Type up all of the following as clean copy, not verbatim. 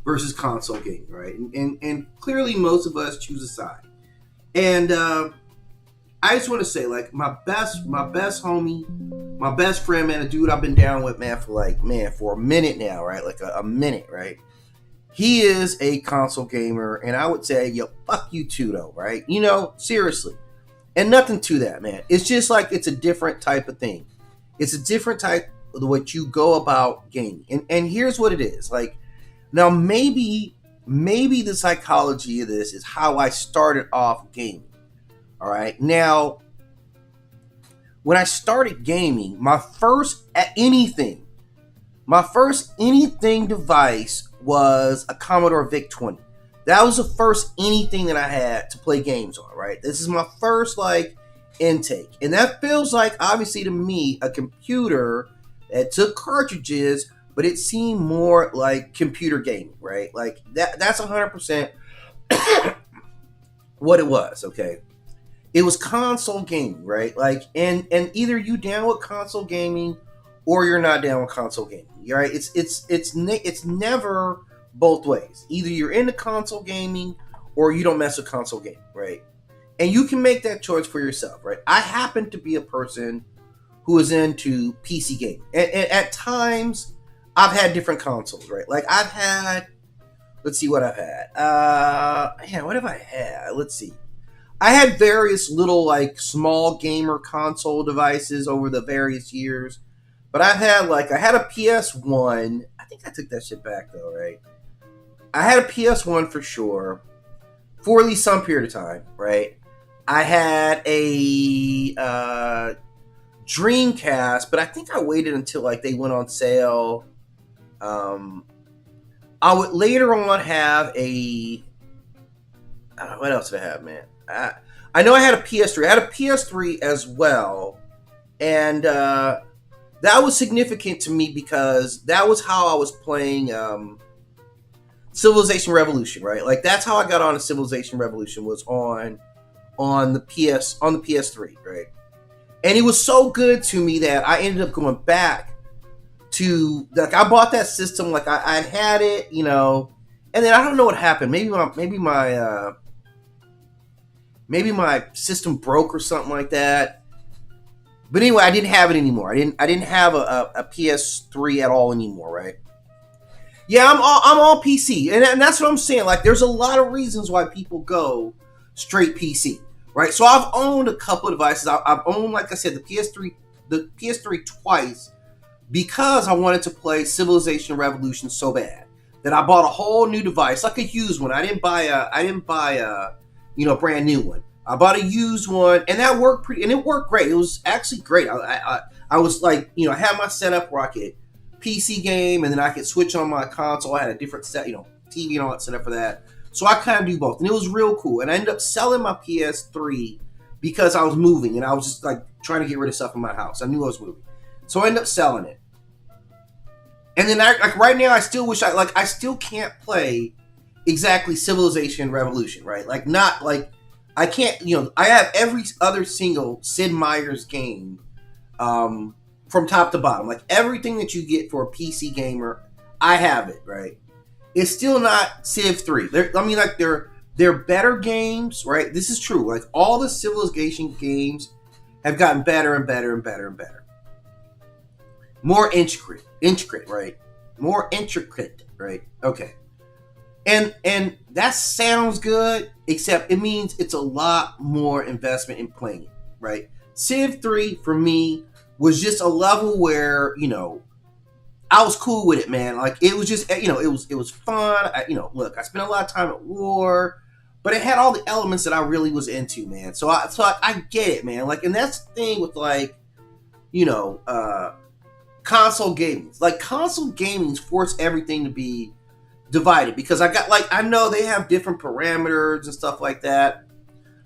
versus console gaming, right? And clearly most of us choose a side. And I just want to say, like, my best homie, my best friend, man, a dude I've been down with, man, for a minute now, right? Like a minute, right? He is a console gamer, and I would say, yo, fuck you too, though, right? You know, seriously. And nothing to that, man. It's just like it's a different type of thing. It's a different type of what you go about gaming. And here's what it is. Like, now maybe the psychology of this is how I started off gaming. All right. Now, when I started gaming, my first anything device was a Commodore VIC-20. That was the first anything that I had to play games on, right? This is my first, like, intake. And that feels like, obviously, to me, a computer that took cartridges, but it seemed more like computer gaming, right? Like, that's 100% what it was, okay? It was console gaming, right? Like, and either you down with console gaming or you're not down with console gaming, right? It's never both ways. Either you're into console gaming or you don't mess with console gaming, right? And you can make that choice for yourself, right? I happen to be a person who is into PC gaming. And at times, I've had different consoles, right? Like, I've had, let's see what I've had. What have I had? Let's see. I had various little, like, small gamer console devices over the various years. But I had a PS1. I think I took that shit back, though, right? I had a PS1 for sure, for at least some period of time, right? I had a Dreamcast, but I think I waited until, like, they went on sale. I would later on have a... what else did I have, man? I know I had a PS3. I had a PS3 as well, and that was significant to me because that was how I was playing Civilization Revolution, right? Like, that's how I got on to Civilization Revolution, was on the PS3, right? And it was so good to me that I ended up going back to, like, I bought that system, like, I had it, you know, and then I don't know what happened. Maybe my system broke or something like that. But anyway, I didn't have it anymore. I didn't have a PS3 at all anymore, right? Yeah, I'm all PC, and that's what I'm saying. Like, there's a lot of reasons why people go straight PC, right? So I've owned a couple of devices. I've owned, like I said, the PS3 twice because I wanted to play Civilization Revolution so bad that I bought a whole new device, like a used one. I didn't buy a brand new one. I bought a used one, and that worked it worked great. It was actually great. I was like, I had my setup where I could PC game, and then I could switch on my console. I had a different set, TV and all that set up for that. So I kind of do both, and it was real cool. And I ended up selling my PS3 because I was moving, and I was just like trying to get rid of stuff in my house. I knew I was moving, so I ended up selling it. And then right now, I still wish I still can't play exactly Civilization Revolution, right? Like, not like I can't, I have every other single Sid Meier's game from top to bottom. Like, everything that you get for a PC gamer, I have it, right? It's still not Civ 3. They're better games, right? This is true. Like, all the Civilization games have gotten better and better and better and better. More intricate, right? More intricate, right? Okay. And that sounds good, except it means it's a lot more investment in playing it, right? Civ 3, for me, was just a level where, I was cool with it, man. Like, it was just, it was fun. Look, I spent a lot of time at war, but it had all the elements that I really was into, man. So I get it, man. Like, and that's the thing with, like, console gaming. Like, console gaming force everything to be divided, because I know they have different parameters and stuff like that,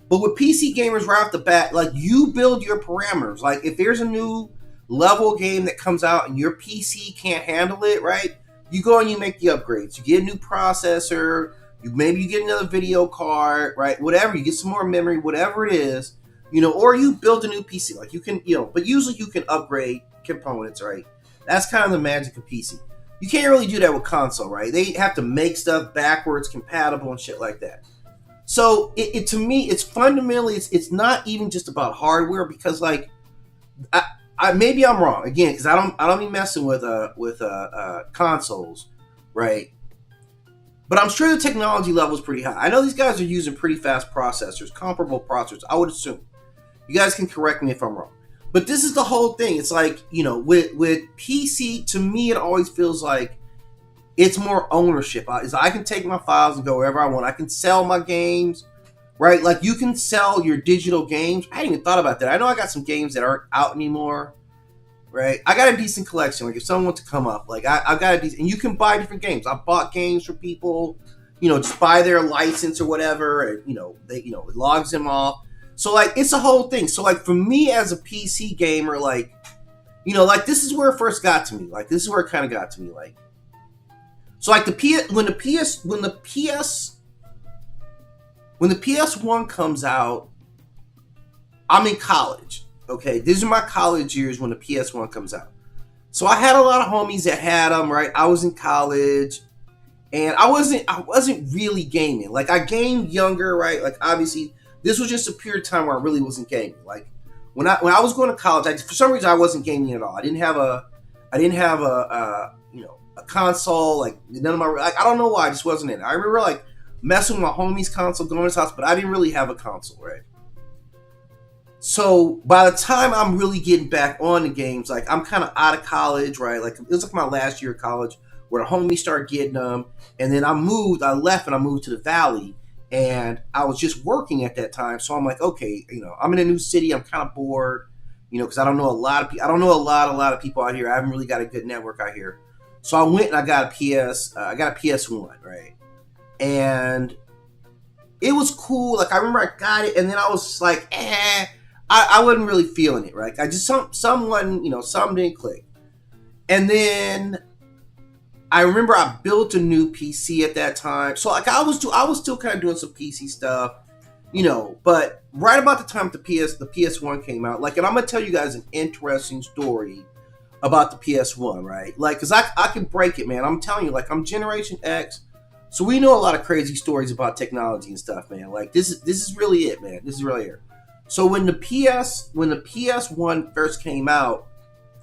but with PC gamers right off the bat, like, you build your parameters. Like, if there's a new level game that comes out and your PC can't handle it, right, you go and you make the upgrades. You get a new processor, maybe you get another video card, right, whatever, you get some more memory, whatever it is, or you build a new PC. Like, you can, but usually you can upgrade components, right? That's kind of the magic of PC. You can't really do that with console, right? They have to make stuff backwards compatible and shit like that. So it to me, it's fundamentally, it's not even just about hardware, because like I maybe I'm wrong again, because I don't be messing with consoles, right? But I'm sure the technology level is pretty high. I know these guys are using pretty fast processors, comparable processors, I would assume. You guys can correct me if I'm wrong. But this is the whole thing. It's like, you know, with PC, to me, it always feels like it's more ownership. I can take my files and go wherever I want. I can sell my games, right? Like, you can sell your digital games. I hadn't even thought about that. I know I got some games that aren't out anymore, right? I got a decent collection. Like, if someone wants to come up, like, I've got a decent, and you can buy different games. I bought games for people, you know, just buy their license or whatever, and, you know, it logs them off. So, like, it's a whole thing. So, like, for me as a PC gamer, like, you know, like, this is where it first got to me. Like, this is where it kind of got to me. Like, so, like, when the PS1 comes out, I'm in college. Okay, these are my college years when the PS1 comes out. So I had a lot of homies that had them, right? I was in college, and I wasn't really gaming. Like, I gamed younger, right? Like, obviously, this was just a period of time where I really wasn't gaming. Like, when I was going to college, for some reason I wasn't gaming at all. I didn't have a console. Like, none of my, like, I don't know why, I just wasn't in it. I remember like messing with my homie's console, going to his house, but I didn't really have a console, right? So by the time I'm really getting back on the games, like, I'm kind of out of college, right? Like, it was like my last year of college where the homies started getting them, and then I left and I moved to the Valley. And I was just working at that time, so I'm like, okay, you know, I'm in a new city. I'm kind of bored, you know, because I don't know a lot of people. I don't know a lot of people out here. I haven't really got a good network out here. So I went and I got a PS1, right? And it was cool. Like, I remember I got it, and then I was like, I wasn't really feeling it, right? I just something didn't click, and then I remember I built a new PC at that time. So, like, I was still kind of doing some PC stuff, you know, but right about the time the PS1 came out, like, and I'm going to tell you guys an interesting story about the PS1, right? Like, because I can break it, man. I'm telling you, like, I'm Generation X, so we know a lot of crazy stories about technology and stuff, man. Like, this is really it, man. This is really it. So when the PS1 first came out,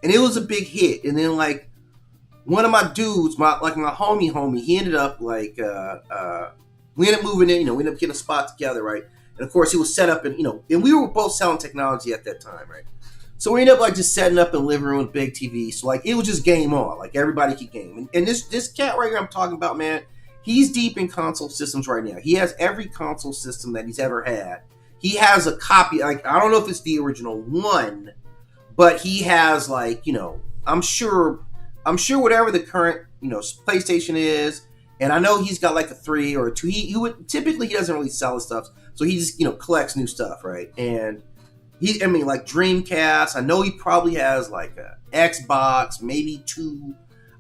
and it was a big hit, and then, like, one of my dudes, my homie, he ended up like, we ended up moving in, you know, we ended up getting a spot together, right? And of course he was set up in, you know, and we were both selling technology at that time, right? So we ended up like just setting up in the living room with big TV. So like, it was just game on, like everybody could game. And this cat right here I'm talking about, man, he's deep in console systems right now. He has every console system that he's ever had. He has a copy, like, I don't know if it's the original one, but he has, like, you know, I'm sure whatever the current, you know, PlayStation is, and I know he's got like a 3 or a 2. He doesn't really sell his stuff, so he just, you know, collects new stuff, right? And like Dreamcast, I know he probably has like a Xbox, maybe 2,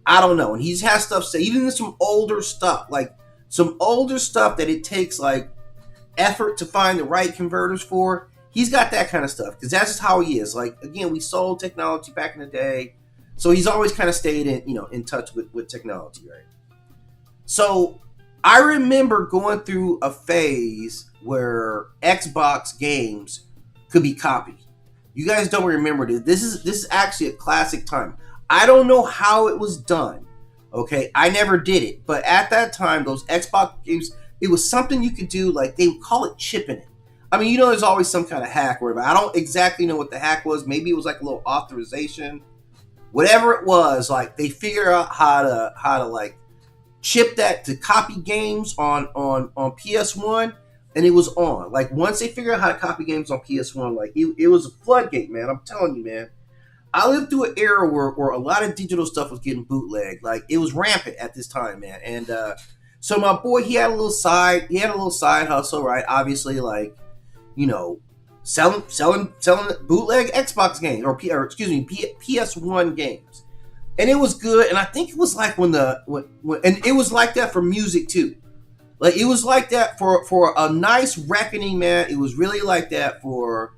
I don't know. And he has stuff, so even some older stuff that it takes like effort to find the right converters for. He's got that kind of stuff, because that's just how he is. Like, again, we sold technology back in the day. So he's always kind of stayed in touch with technology, right? So I remember going through a phase where Xbox games could be copied. You guys don't remember this. This is actually a classic time. I don't know how it was done. Okay, I never did it, but at that time, those Xbox games, it was something you could do. Like, they would call it chipping it. I mean, you know, there's always some kind of hack or whatever. I don't exactly know what the hack was. Maybe it was like a little authorization. Whatever it was, like, they figured out how to like chip that to copy games on PS1, and it was on. Like, once they figured out how to copy games on PS1, like, it was a floodgate, man. I'm telling you, man. I lived through an era where a lot of digital stuff was getting bootlegged. Like, it was rampant at this time, man. And so my boy, he had a little side hustle, right? Obviously, like, you know, selling bootleg Xbox games or PS1 games, and it was good. And I think it was like when and it was like that for music too. Like, it was like that for a nice reckoning, man. It was really like that for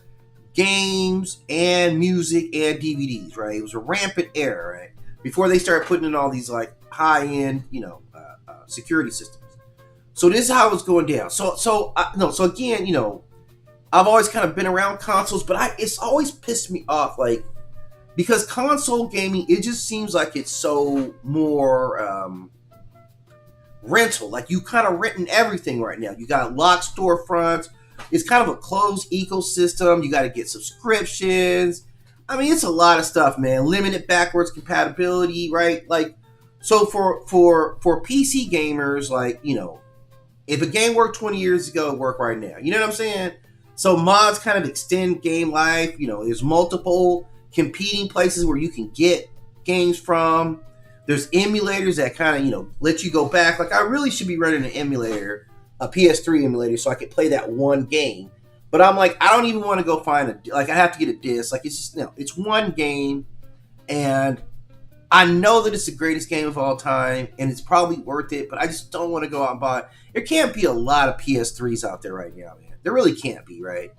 games and music and DVDs, right? It was a rampant era, right? before they started putting in all these like high end, security systems. So this is how it's going down. So again, I've always kind of been around consoles, but it's always pissed me off, like, because console gaming, it just seems like it's so more rental. Like, you kind of renting everything right now. You got locked storefronts. It's kind of a closed ecosystem. You got to get subscriptions. I mean, it's a lot of stuff, man. Limited backwards compatibility, right? Like, so for PC gamers, like, if a game worked 20 years ago, it work right now. You know what I'm saying? So mods kind of extend game life. There's multiple competing places where you can get games from. There's emulators that kind of, let you go back. Like, I really should be running an emulator, a PS3 emulator, so I could play that one game. But I'm like, I don't even want to go find I have to get a disc. Like, it's just, it's one game. And I know that it's the greatest game of all time, and it's probably worth it, but I just don't want to go out and buy it. There can't be a lot of PS3s out there right now, man. There really can't be, right?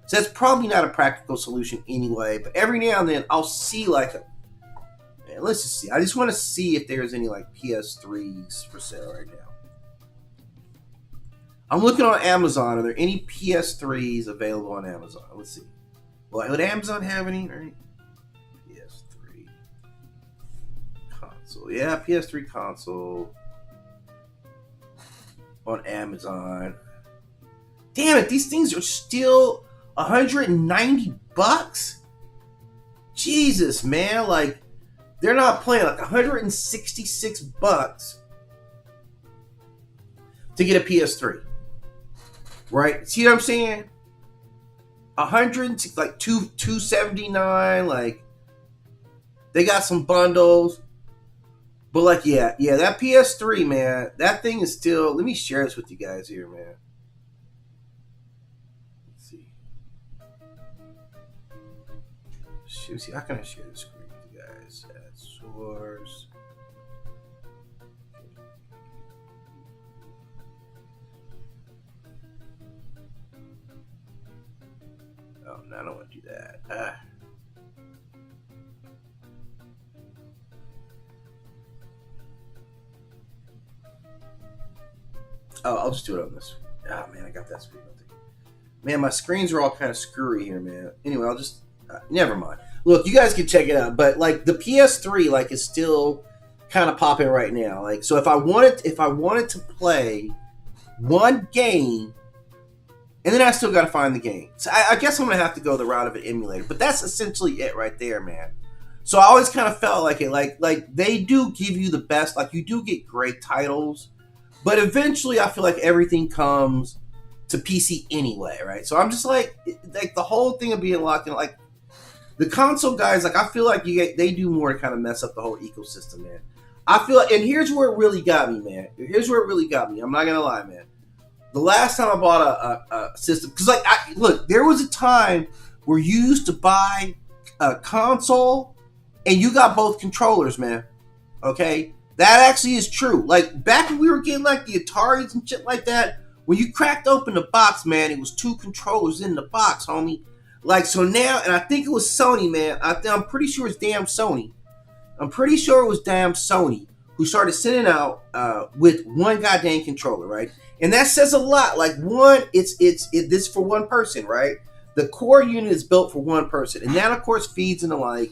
So that's probably not a practical solution anyway, but every now and then I'll see let's just see. I just want to see if there's any like PS3s for sale right now. I'm looking on Amazon. Are there any PS3s available on Amazon? Let's see. Well, would Amazon have any? Right? PS3 console. Yeah, PS3 console on Amazon. Damn it, these things are still $190? Jesus, man. Like, they're not playing. Like, $166 to get a PS3. Right? See what I'm saying? $279. Like, they got some bundles. But like, yeah, that PS3, man, that thing is still. Let me share this with you guys here, man. Let's see. See, how can I share the screen with you guys? Add source. Oh, no, I don't want to do that. Oh, I'll just do it on this. Oh, man, I got that screen. Man, my screens are all kind of screwy here, man. Anyway, I'll just... never mind. Look, you guys can check it out. But, like, the PS3, like, is still kind of popping right now. Like, so if I wanted to play one game... And then I still got to find the game. So I guess I'm going to have to go the route of an emulator. But that's essentially it right there, man. So I always kind of felt like it. Like they do give you the best. Like, you do get great titles. But eventually I feel like everything comes to PC anyway, right? So I'm just like the whole thing of being locked in. Like, the console guys, like, I feel like they do more to kind of mess up the whole ecosystem, man. I feel like, and here's where it really got me, man. Here's where it really got me. I'm not going to lie, man. The last time I bought a system, because look, there was a time where you used to buy a console and you got both controllers, man. Okay, that actually is true. Like, back when we were getting like the Ataris and shit like that, when you cracked open the box, man, it was two controllers in the box, homie. Like, so now, and I think it was Sony, man. I'm pretty sure it's damn Sony. I'm pretty sure it was damn Sony who started sending out with one goddamn controller, right? And that says a lot. Like, one, it's this for one person, right? The core unit is built for one person, and that, of course, feeds into like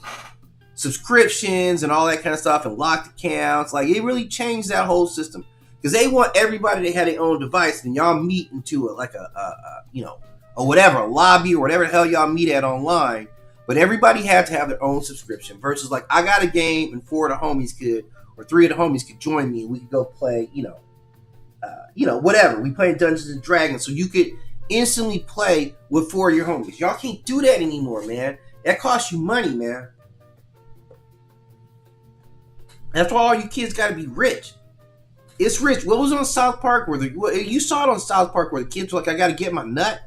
subscriptions and all that kind of stuff and locked accounts. Like, it really changed that whole system because they want everybody to have their own device, and y'all meet into a whatever, a lobby or whatever the hell y'all meet at online. But everybody had to have their own subscription versus like, I got a game and four of the homies could, or three of the homies could join me and we could go play, whatever. We play Dungeons and Dragons, so you could instantly play with four of your homies. Y'all can't do that anymore, man. That costs you money, man. That's why all you kids got to be rich. It's rich. What was on South Park where you saw it on South Park where the kids were like, I got to get my nut,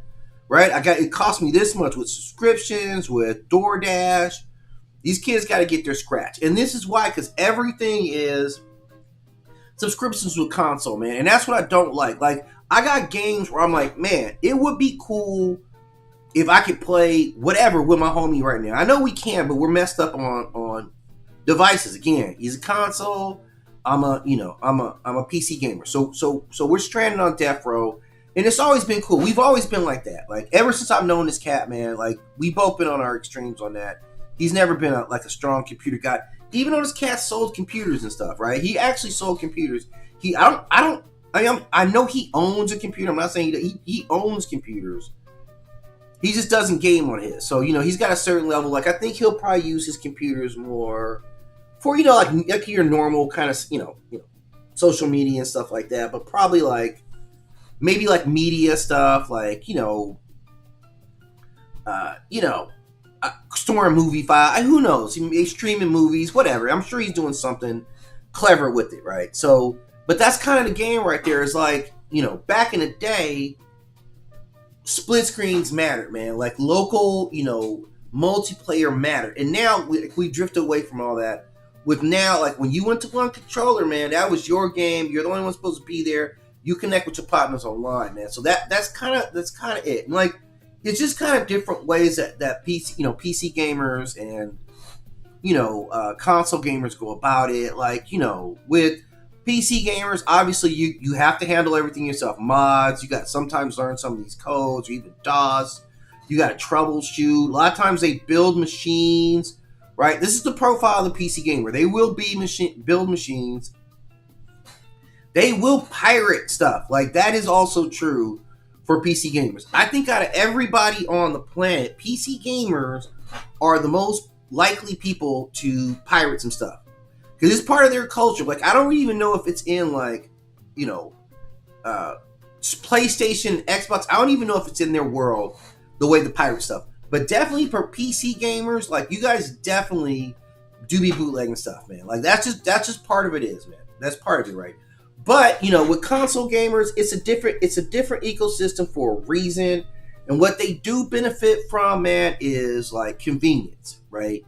right? It cost me this much with subscriptions, with DoorDash. These kids got to get their scratch, and this is why, because everything is subscriptions with console, man. And that's what I don't like. Like, I got games where I'm like, man, it would be cool if I could play whatever with my homie right now. I know we can, but we're messed up on devices. Again, he's a console. I'm a PC gamer. So we're stranded on death row, and it's always been cool. We've always been like that. Like ever since I've known this cat, man. Like we both been on our extremes on that. He's never been a strong computer guy. Even though this cat sold computers and stuff, right? He actually sold computers. I know he owns a computer. I'm not saying he owns computers. He just doesn't game on his. So, he's got a certain level. Like, I think he'll probably use his computers more for, like your normal kind of, social media and stuff like that. But probably maybe media stuff, storing movie file. Who knows? He's streaming movies, whatever. I'm sure he's doing something clever with it, right? So, but that's kind of the game right there. Is back in the day, split screens mattered, man. Like local, multiplayer mattered. And now we drift away from all that. With now, like when you went to one controller, man, that was your game. You're the only one supposed to be there. You connect with your partners online, man. So that's kind of it. And it's just kind of different ways that PC gamers and console gamers go about it. With PC gamers, obviously you have to handle everything yourself. Mods, you got to sometimes learn some of these codes or even DOS. You got to troubleshoot. A lot of times they build machines, right? This is the profile of the PC gamer. They will build machines. They will pirate stuff. That is also true for PC gamers. I think out of everybody on the planet, PC gamers are the most likely people to pirate some stuff. Because it's part of their culture. I don't even know if it's in PlayStation, Xbox. I don't even know if it's in their world the way the pirate stuff. But definitely for PC gamers, you guys definitely do be bootlegging stuff, man. That's just part of it is, man. That's part of it, right? But with console gamers, it's a different ecosystem for a reason. And what they do benefit from, man, is convenience, right?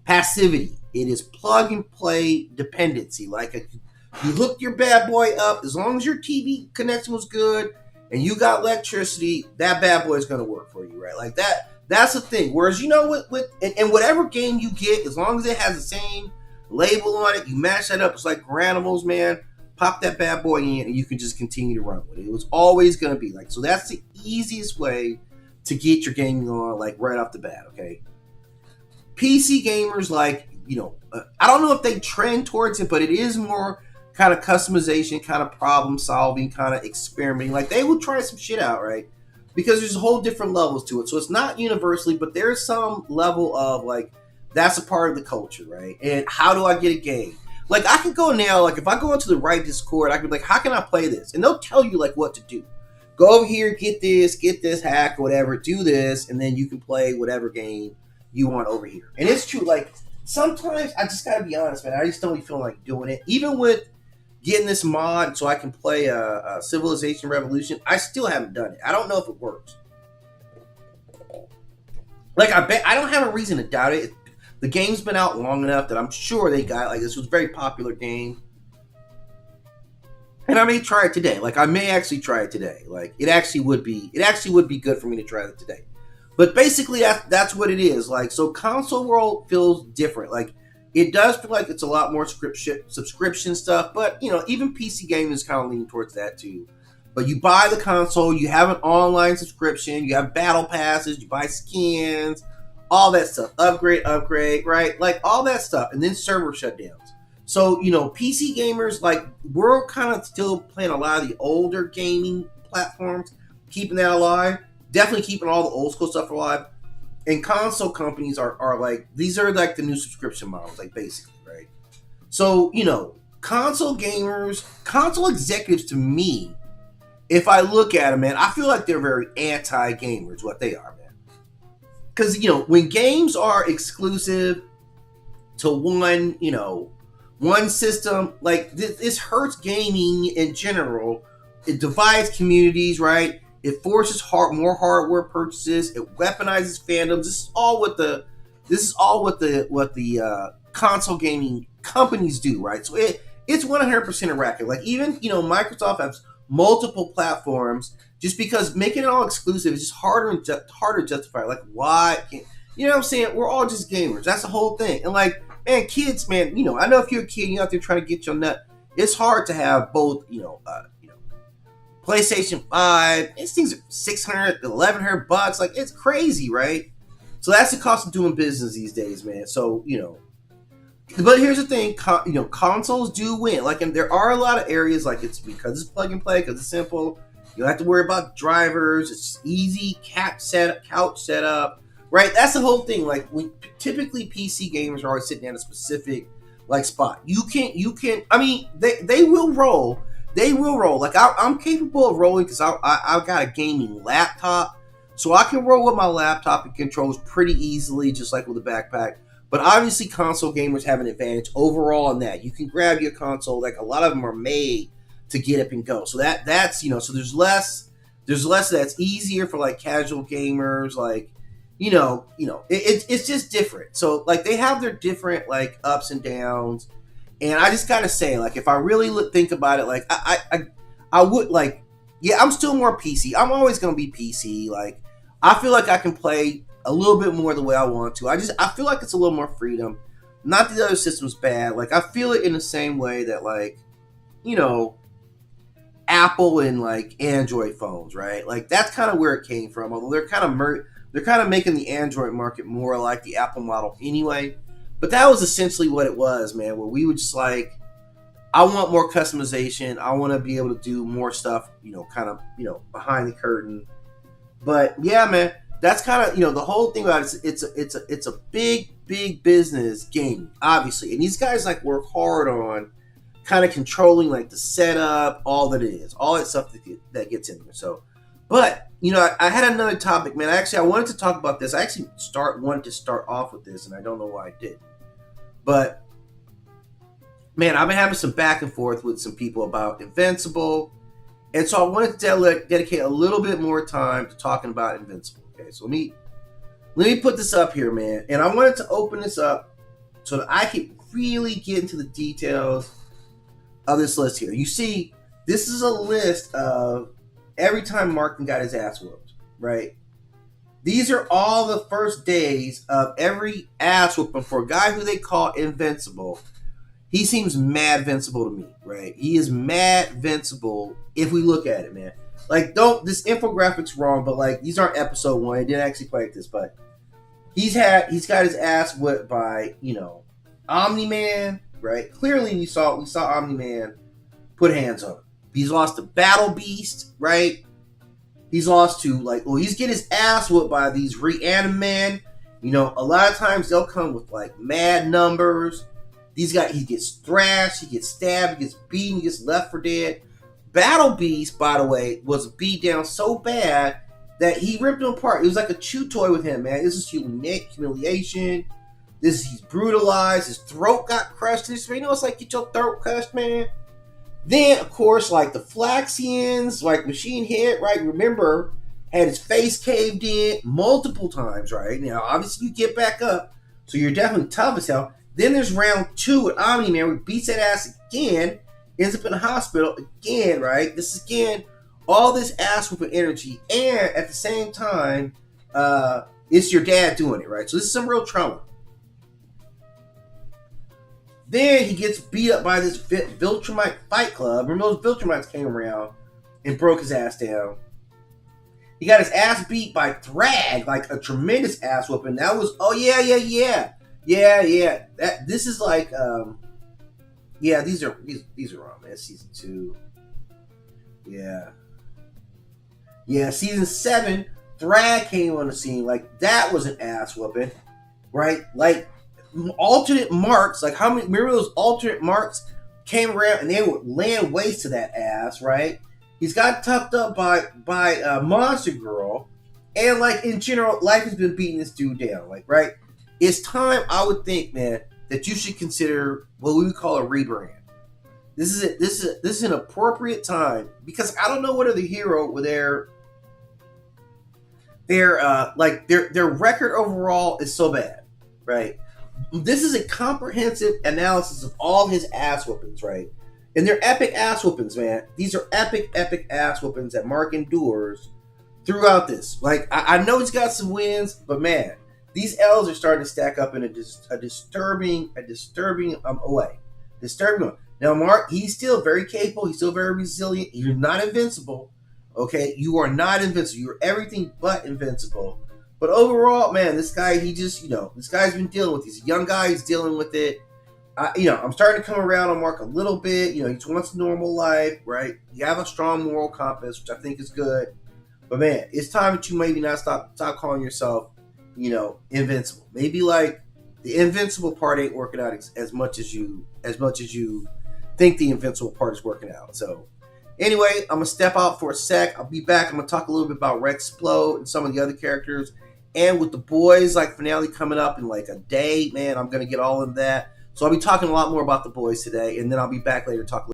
Passivity. It is plug and play dependency. You hooked your bad boy up, as long as your TV connection was good and you got electricity, that bad boy is going to work for you, right? That's the thing. Whereas, with whatever game you get, as long as it has the same label on it, you match that up. It's like Granimals, man. Pop that bad boy in and you can just continue to run with it. It was always going to be so that's the easiest way to get your gaming on, right off the bat, okay? PC gamers, I don't know if they trend towards it, but it is more kind of customization, kind of problem solving, kind of experimenting. They will try some shit out, right? Because there's a whole different levels to it. So it's not universally, but there's some level of that's a part of the culture, right? And how do I get a game? I could go now, if I go into the right Discord, I could be how can I play this? And they'll tell you what to do. Go over here, get this hack, whatever, do this, and then you can play whatever game you want over here. And it's true, sometimes I just gotta be honest, man. I just don't feel like doing it. Even with getting this mod so I can play a Civilization Revolution, I still haven't done it. I don't know if it works. I don't have a reason to doubt it. The game's been out long enough that I'm sure they got this was a very popular game. And I may try it today. I may actually try it today. It actually would be good for me to try it today. But basically, that's what it is. So console world feels different. It does feel like it's a lot more subscription stuff. But, even PC gaming is kind of leaning towards that too. But you buy the console, you have an online subscription, you have battle passes, you buy skins, all that stuff. Upgrade, right? All that stuff. And then server shutdowns. So, PC gamers, we're kind of still playing a lot of the older gaming platforms, keeping that alive. Definitely keeping all the old school stuff alive. And console companies are these are the new subscription models, basically, right? So, console gamers, console executives, to me, if I look at them, man, I feel like they're very anti-gamers, what they are, man. Because, when games are exclusive to one system, this hurts gaming in general. It divides communities, right? It forces more hardware purchases. It weaponizes fandoms. This is all what the console gaming companies do, right? So it's 100% a racket. Even Microsoft has multiple platforms. Just because making it all exclusive is just harder to justify. Why can't you know what I'm saying? We're all just gamers. That's the whole thing. And man, kids, man, I know if you're a kid, you're out there trying to get your nut. It's hard to have both, PlayStation 5. These things are $600, $1,100. Like, it's crazy, right? So that's the cost of doing business these days, man. So, but here's the thing, consoles do win. Like, and there are a lot of areas, like, it's because it's plug and play, because it's simple. You don't have to worry about drivers. It's easy couch setup, right? That's the whole thing. Like, typically PC gamers are always sitting at a specific like spot. You can. I mean, they will roll. They will roll. Like, I'm capable of rolling because I've got a gaming laptop, so I can roll with my laptop and controls pretty easily, just like with a backpack. But obviously, console gamers have an advantage overall in that you can grab your console. Like, a lot of them are made to get up and go. So that's so there's less that's easier for like casual gamers. Like, it's just different. So like they have their different like ups and downs. And I just gotta say, like, if I really think about it, like I would like, yeah, I'm still more PC. I'm always gonna be PC. Like, I feel like I can play a little bit more the way I want to. I feel like it's a little more freedom. Not that the other system's bad. Like, I feel it in the same way that, like, Apple and like Android phones, right? Like, that's kind of where it came from. Although they're kind of making the Android market more like the Apple model anyway. But that was essentially what it was, man, where we would just like, I want more customization. I want to be able to do more stuff, kind of, behind the curtain. But yeah, man, that's kind of, the whole thing about it. It's a big business game, obviously. And these guys like work hard on kind of controlling like the setup, all that it is, all that stuff that gets in there. So, but I had another topic, man. I wanted to talk about this. I actually wanted to start off with this, and I don't know why I did. But man, I've been having some back and forth with some people about Invincible, and so I wanted to dedicate a little bit more time to talking about Invincible. Okay, so let me put this up here, man, and I wanted to open this up so that I could really get into the details of this list here. You see, this is a list of every time Martin got his ass whooped, right? These are all the first days of every ass whooping for a guy who they call Invincible. He seems mad invincible to me, right? He is mad invincible if we look at it, man. Like, this infographic's wrong, but like, these aren't episode 1. I didn't actually play this, but he's got his ass whipped by, Omni-Man, right? Clearly we saw Omni-Man put hands on him. He's lost to Battle Beast, right? He's lost to, he's getting his ass whooped by these Reaniman. A lot of times they'll come with, like, mad numbers. He gets thrashed, he gets stabbed, he gets beaten, he gets left for dead. Battle Beast, by the way, was beat down so bad that he ripped him apart. It was like a chew toy with him, man. This is humiliation. He's brutalized. His throat got crushed. It's like, get your throat crushed, man. Then, of course, like the Flaxians, like Machine Head, right? Remember, had his face caved in multiple times, right? Now, obviously, you get back up, so you're definitely tough as hell. Then there's round 2 with Omni-Man, where he beats that ass again, ends up in the hospital again, right? This is, again, all this ass whooping energy, and at the same time, it's your dad doing it, right? So this is some real trauma. Then he gets beat up by this Viltrumite Fight Club. Remember, those Viltrumites came around and broke his ass down. He got his ass beat by Thrag, like a tremendous ass whooping. That was, This is like, these are wrong, man. Season 2. Yeah, season 7, Thrag came on the scene. Like, that was an ass whooping, right? Like, alternate marks, like how many, remember those alternate marks came around and they would land waste to that ass, right? He's got tucked up by Monster Girl, and like in general, life has been beating this dude down, like, right? It's time, I would think, man, that you should consider what we would call a rebrand. This is an appropriate time, because I don't know what other hero with their record overall is so bad, right? This is a comprehensive analysis of all his ass whoopings, right? And they're epic ass whoopings, man. These are epic ass whoopings that Mark endures throughout this. Like, I know he's got some wins, but man, these L's are starting to stack up in a disturbing way. Disturbing way. Now, Mark, he's still very capable. He's still very resilient. You're not invincible. Okay, you are not invincible. You're everything but invincible. But overall, man, this guy, he just, this guy's been dealing with. He's a young guy. He's dealing with it. I'm starting to come around on Mark a little bit. He just wants a normal life, right? You have a strong moral compass, which I think is good. But man, it's time that you maybe not stop calling yourself, invincible. Maybe like the invincible part ain't working out as much as you think the invincible part is working out. So anyway, I'm gonna step out for a sec. I'll be back. I'm gonna talk a little bit about Rexplode and some of the other characters, and with the boys like finale coming up in like a day. Man, I'm gonna get all in that. So I'll be talking a lot more about the boys today, and then I'll be back later to talk